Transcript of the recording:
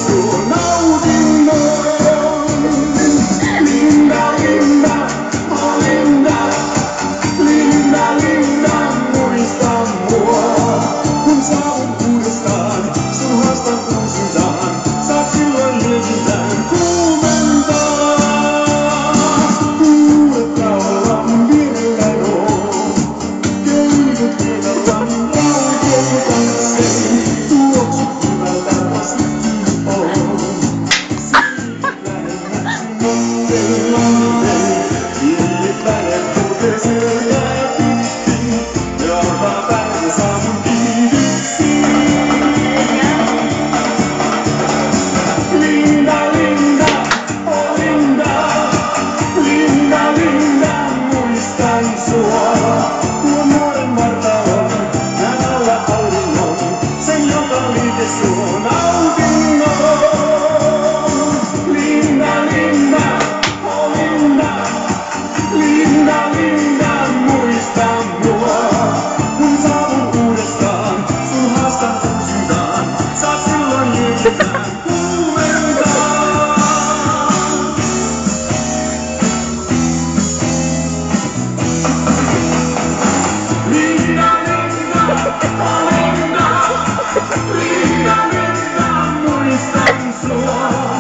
sua nautinnon. Linda, Linda, oh Linda, Linda, Linda, muista mua. Kun saavun uudestaan, sun haastan uusintaan, saat silloin liekiltään kuumentaa. Kuulet laulan virren oo, köyhdyt kerrallaan kaukein tanssein, tuoksut hyvältä vastikin on. Siivet lähemmäksi monten monten, pienet välet kulkee selkää pitkin, ja arvaa päivä saamun kiihdyksiin. Linda, Linda, oh Linda, Linda, Linda, muistan sua. Tuo nuoren vartalon, näen alla auringon, sen joka liike suo nautinnon. Linda, Linda, oh Linda, Linda, Linda, muista mua. Kun saavun uudestaan, sun haastan uusintaan, saat silloin liekiltään kuumentaa. Linda, Linda, oh Linda, Linda, Linda, muistan sua.